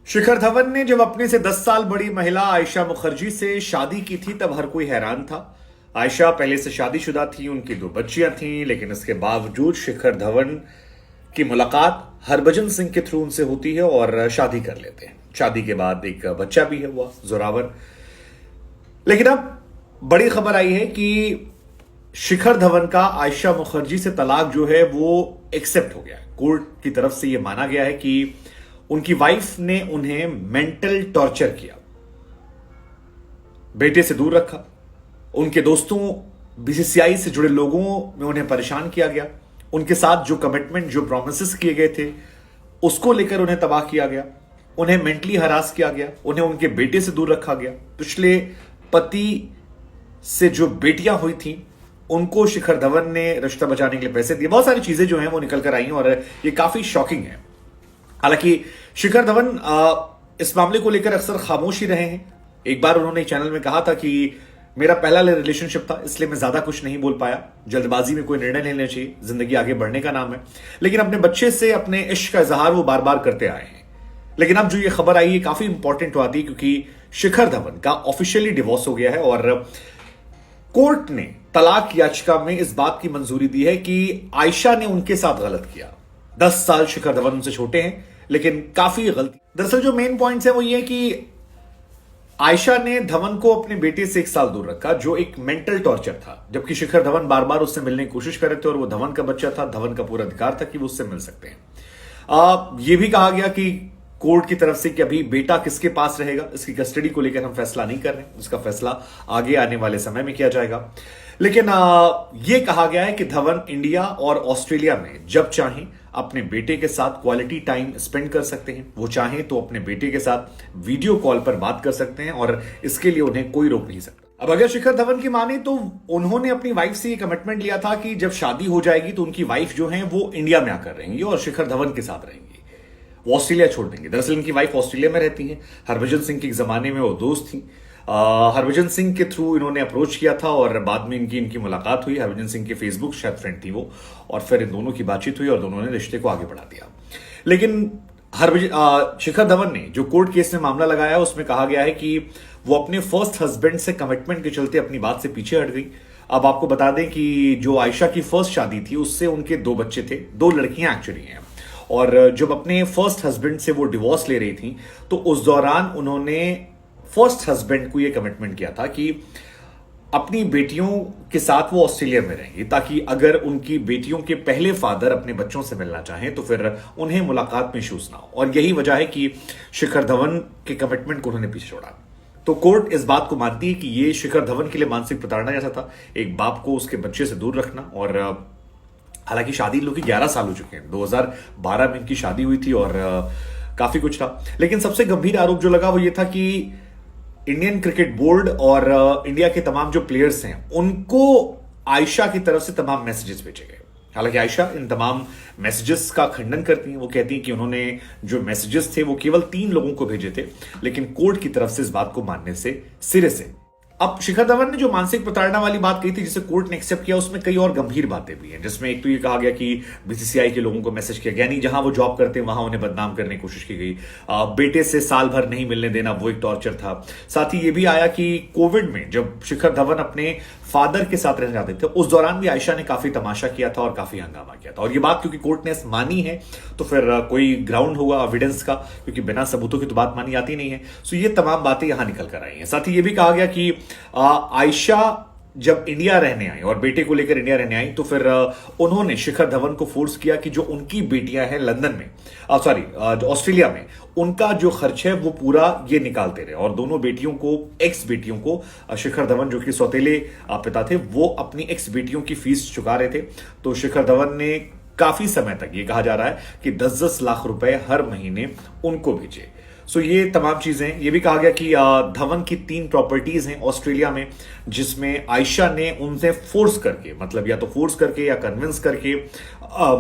शिखर धवन ने जब अपने से 10 साल बड़ी महिला आयशा मुखर्जी से शादी की थी तब हर कोई हैरान था। आयशा पहले से शादीशुदा थी, उनकी 2 बच्चियां थीं, लेकिन इसके बावजूद शिखर धवन की मुलाकात हरभजन सिंह के थ्रू उनसे होती है और शादी कर लेते हैं। शादी के बाद एक बच्चा भी है हुआ, जोरावर। लेकिन अब बड़ी खबर आई है कि शिखर धवन का आयशा मुखर्जी से तलाक जो है वो एक्सेप्ट हो गया है। कोर्ट की तरफ से यह माना गया है कि उनकी वाइफ ने उन्हें मेंटल टॉर्चर किया, बेटे से दूर रखा, उनके दोस्तों बीसीसीआई से जुड़े लोगों में उन्हें परेशान किया गया, उनके साथ जो कमिटमेंट जो प्रोमिसेस किए गए थे उसको लेकर उन्हें तबाह किया गया, उन्हें मेंटली हरास किया गया, उन्हें उनके बेटे से दूर रखा गया। पिछले पति से जो बेटियां हुई थी उनको शिखर धवन ने रिश्ता बचाने के लिए पैसे दिए। बहुत सारी चीजें जो हैं वो निकल कर आई हैं और ये काफी शॉकिंग है। हालांकि शिखर धवन इस मामले को लेकर अक्सर खामोश ही रहे हैं। एक बार उन्होंने चैनल में कहा था कि मेरा पहला रिलेशनशिप था, इसलिए मैं ज्यादा कुछ नहीं बोल पाया, जल्दबाजी में कोई निर्णय नहीं लेना चाहिए, जिंदगी आगे बढ़ने का नाम है। लेकिन अपने बच्चे से अपने इश्क का इजहार वो बार बार करते आए हैं। लेकिन अब जो ये खबर आई है काफी इंपॉर्टेंट हो आती है, क्योंकि शिखर धवन का ऑफिशियली डिवोर्स हो गया है और कोर्ट ने तलाक याचिका में इस बात की मंजूरी दी है कि आयशा ने उनके साथ गलत किया। 10 साल शिखर धवन उनसे छोटे हैं, लेकिन काफी गलती। दरअसल जो मेन पॉइंट्स है वो ये है कि आयशा ने धवन को अपने बेटे से 1 साल दूर रखा, जो एक मेंटल टॉर्चर था, जबकि शिखर धवन बार बार उससे मिलने की कोशिश कर रहे थे और वो धवन का बच्चा था, धवन का पूरा अधिकार था कि वो उससे मिल सकते हैं। ये भी कहा गया कि कोर्ट की तरफ से कि अभी बेटा किसके पास रहेगा, इसकी कस्टडी को लेकर हम फैसला नहीं कर रहे हैं, उसका फैसला आगे आने वाले समय में किया जाएगा। लेकिन यह कहा गया है कि धवन इंडिया और ऑस्ट्रेलिया में जब चाहें अपने बेटे के साथ क्वालिटी टाइम स्पेंड कर सकते हैं। वो चाहें तो अपने बेटे के साथ वीडियो कॉल पर बात कर सकते हैं और इसके लिए उन्हें कोई रोक नहीं सकता। अब अगर शिखर धवन की माने तो उन्होंने अपनी वाइफ से ये कमिटमेंट लिया था कि जब शादी हो जाएगी तो उनकी वाइफ जो है वो इंडिया में आकर रहेंगी और शिखर धवन के साथ रहेंगी, वो ऑस्ट्रेलिया छोड़ देंगे। दरअसल इनकी वाइफ ऑस्ट्रेलिया में रहती हैं। हरभजन सिंह के एक जमाने में वो दोस्त थी। हरभजन सिंह के थ्रू इन्होंने अप्रोच किया था और बाद में इनकी मुलाकात हुई। हरभजन सिंह के फेसबुक शायद फ्रेंड थी वो, और फिर इन दोनों की बातचीत हुई और दोनों ने रिश्ते को आगे बढ़ा दिया। लेकिन शिखर धवन ने जो कोर्ट केस में मामला लगाया उसमें कहा गया है कि वो अपने फर्स्ट हस्बैंड से कमिटमेंट के चलते अपनी बात से पीछे हट गई। अब आपको बता दें कि जो आयशा की फर्स्ट शादी थी उससे उनके 2 बच्चे थे, 2 लड़कियां एक्चुअली हैं। और जब अपने फर्स्ट हस्बैंड से वो डिवोर्स ले रही थी तो उस दौरान उन्होंने फर्स्ट हस्बैंड को यह कमिटमेंट किया था कि अपनी बेटियों के साथ वो ऑस्ट्रेलिया में रहेंगी, ताकि अगर उनकी बेटियों के पहले फादर अपने बच्चों से मिलना चाहें तो फिर उन्हें मुलाकात में इश्यूज ना हो। और यही वजह है कि शिखर धवन के कमिटमेंट को उन्होंने पीछे छोड़ा। तो कोर्ट इस बात को मानती है कि ये शिखर धवन के लिए मानसिक प्रताड़ना जैसा था, एक बाप को उसके बच्चे से दूर रखना। और हालांकि शादी लोग 11 साल हो चुके हैं, 2012 में इनकी शादी हुई थी और काफी कुछ था। लेकिन सबसे गंभीर आरोप जो लगा वो ये था कि इंडियन क्रिकेट बोर्ड और इंडिया के तमाम जो प्लेयर्स हैं उनको आयशा की तरफ से तमाम मैसेजेस भेजे गए। हालांकि आयशा इन तमाम मैसेजेस का खंडन करती हैं। वो कहती हैं कि उन्होंने जो मैसेजेस थे वो केवल 3 लोगों को भेजे थे, लेकिन कोर्ट की तरफ से इस बात को मानने से सिरे से। अब शिखर धवन ने जो मानसिक प्रताड़ना वाली बात कही थी जिसे कोर्ट ने एक्सेप्ट किया, उसमें कई और गंभीर बातें भी हैं, जिसमें एक तो ये कहा गया कि बीसीसीआई के लोगों को मैसेज किया गया, यानी जहां वो जॉब करते हैं वहां उन्हें बदनाम करने की कोशिश की गई। बेटे से साल भर नहीं मिलने देना, वो एक टॉर्चर था। साथ ही ये भी आया कि कोविड में जब शिखर धवन अपने फादर के साथ रहने जाते थे उस दौरान भी आयशा ने काफी तमाशा किया था और काफी हंगामा किया था। और ये बात क्योंकि कोर्ट ने मानी है तो फिर कोई ग्राउंड होगा एविडेंस का, क्योंकि बिना सबूतों की तो बात मानी जाती नहीं है। सो ये तमाम बातें यहां निकल कर आई हैं। साथ ही ये भी कहा गया कि आयशा जब इंडिया रहने आई और बेटे को लेकर इंडिया रहने आई तो फिर उन्होंने शिखर धवन को फोर्स किया कि जो उनकी बेटियां हैं लंदन में, ऑस्ट्रेलिया में, उनका जो खर्च है वो पूरा ये निकालते रहे। और दोनों बेटियों को, एक्स बेटियों को, शिखर धवन जो कि सौतेले पिता थे, वो अपनी एक्स बेटियों की फीस चुका रहे थे। तो शिखर धवन ने काफी समय तक ये कहा जा रहा है कि 10-10 लाख रुपए हर महीने उनको भेजे। सो ये तमाम चीजें, ये भी कहा गया कि धवन की 3 प्रॉपर्टीज हैं ऑस्ट्रेलिया में, जिसमें आयशा ने उनसे फोर्स करके, मतलब या तो फोर्स करके या कन्विंस करके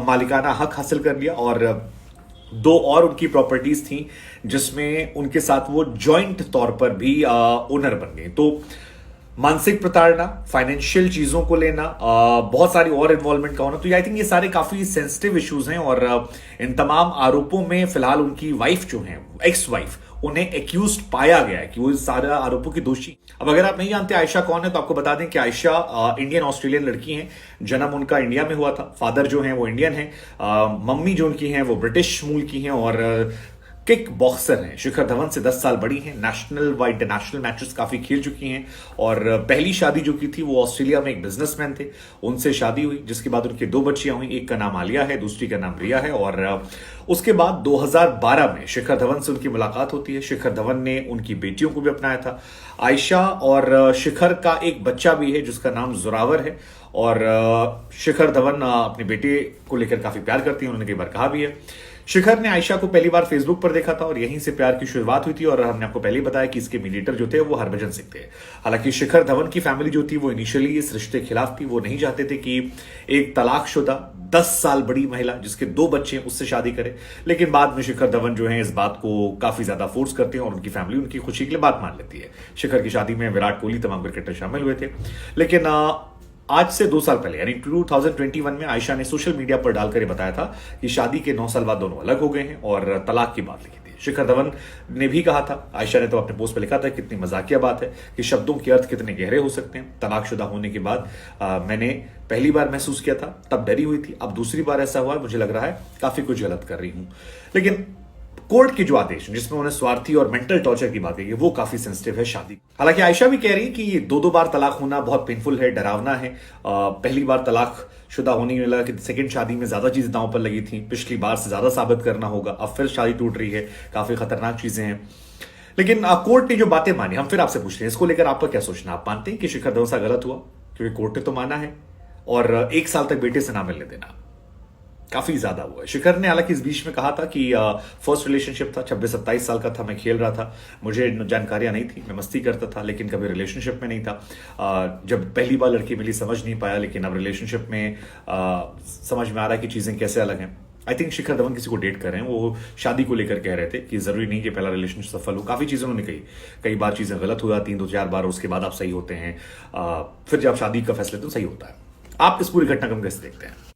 मालिकाना हक हासिल कर लिया। और 2 और उनकी प्रॉपर्टीज थी जिसमें उनके साथ वो जॉइंट तौर पर भी ओनर बन गए। तो मानसिक प्रताड़ना, फाइनेंशियल चीजों को लेना, बहुत सारी और इन्वॉल्वमेंट का होना। तो आई थिंक ये सारे काफी सेंसिटिव इश्यूज हैं और इन तमाम आरोपों में फिलहाल उनकी वाइफ जो है, एक्स वाइफ, उन्हें एक्यूज पाया गया है कि वो सारे आरोपों की दोषी। अब अगर आप नहीं जानते आयशा कौन है तो आपको बता दें कि आयशा इंडियन ऑस्ट्रेलियन लड़की हैं। जन्म उनका इंडिया में हुआ था, फादर जो हैं वो इंडियन हैं, मम्मी जो उनकी हैं वो ब्रिटिश मूल की हैं और किक बॉक्सर हैं। शिखर धवन से 10 साल बड़ी हैं, नेशनल व इंटरनेशनल मैचेस काफी खेल चुकी हैं और पहली शादी जो की थी वो ऑस्ट्रेलिया में एक बिजनेसमैन थे, उनसे शादी हुई, जिसके बाद उनकी 2 बच्चियां हुई। एक का नाम आलिया है, दूसरी का नाम रिया है। और उसके बाद 2012 में शिखर धवन से उनकी मुलाकात होती है। शिखर धवन ने उनकी बेटियों को भी अपनाया था। आयशा और शिखर का एक बच्चा भी है जिसका नाम जोरावर है। और शिखर धवन अपने बेटे को लेकर काफी प्यार करती हैं, उन्होंने कई बार कहा भी है। शिखर ने आयशा को पहली बार फेसबुक पर देखा था और यहीं से प्यार की शुरुआत हुई थी। और हमने आपको पहले ही बताया कि इसके मीडिएटर जो थे वो हरभजन सिंह थे। हालांकि शिखर धवन की फैमिली जो थी वो इनिशियली इस रिश्ते के खिलाफ थी। वो नहीं चाहते थे कि एक तलाकशुदा 10 साल बड़ी महिला जिसके 2 बच्चे हैं उससे शादी करे। लेकिन बाद में शिखर धवन जो है इस बात को काफी ज्यादा फोर्स करते हैं और उनकी फैमिली उनकी खुशी के लिए बात मान लेती है। शिखर की शादी में विराट कोहली, तमाम क्रिकेटर शामिल हुए थे। लेकिन आज से 2 साल पहले यानी 2021 में आयशा ने सोशल मीडिया पर डालकर बताया था कि शादी के 9 साल बाद दोनों अलग हो गए हैं और तलाक की बात लिखी थी। शिखर धवन ने भी कहा था, आयशा ने तो अपने पोस्ट पर लिखा था, कितनी मजाकिया बात है कि शब्दों के अर्थ कितने गहरे हो सकते हैं। तलाकशुदा होने के बाद मैंने पहली बार महसूस किया था, तब डरी हुई थी, अब दूसरी बार ऐसा हुआ, मुझे लग रहा है काफी कुछ गलत कर रही हूं। लेकिन कोर्ट के जो आदेश जिसमें उन्हें स्वार्थी और मेंटल टॉर्चर की बात कही वो काफी सेंसिटिव है शादी। हालांकि आयशा भी कह रही है कि 2 बार तलाक होना बहुत पेनफुल है, डरावना है। पहली बार तलाक शुदा होने में लगा कि सेकंड शादी में ज्यादा चीजें दांव पर लगी थी, पिछली बार से ज्यादा साबित करना होगा, अब फिर शादी टूट रही है, काफी खतरनाक चीजें हैं। लेकिन कोर्ट ने जो बातें मानी, हम फिर आपसे पूछ रहे हैं इसको लेकर आपका क्या सोचना। आप मानते हैं कि शिखर धवन से गलत हुआ क्योंकि कोर्ट ने तो माना है और 1 साल तक बेटे से ना मिलने देना काफी ज्यादा हुआ है। शिखर ने हालांकि इस बीच में कहा था कि फर्स्ट रिलेशनशिप था, 26-27 साल का था, मैं खेल रहा था, मुझे जानकारियां नहीं थी, मैं मस्ती करता था, लेकिन कभी रिलेशनशिप में नहीं था। जब पहली बार लड़की मिली समझ नहीं पाया, लेकिन अब रिलेशनशिप में समझ में आ रहा है कि चीजें कैसे अलग हैं। आई थिंक शिखर धवन किसी को डेट कर रहे हैं, वो शादी को लेकर कह रहे थे कि जरूरी नहीं कि पहला रिलेशनशिप सफल हो। काफी चीजें उन्होंने कही, कई बार चीजें गलत हो जाती हैं 2-4 बार, उसके बाद आप सही होते हैं, फिर जब शादी का फैसला लेते हो सही होता है। आप इस पूरी घटनाक्रम कैसे देखते हैं?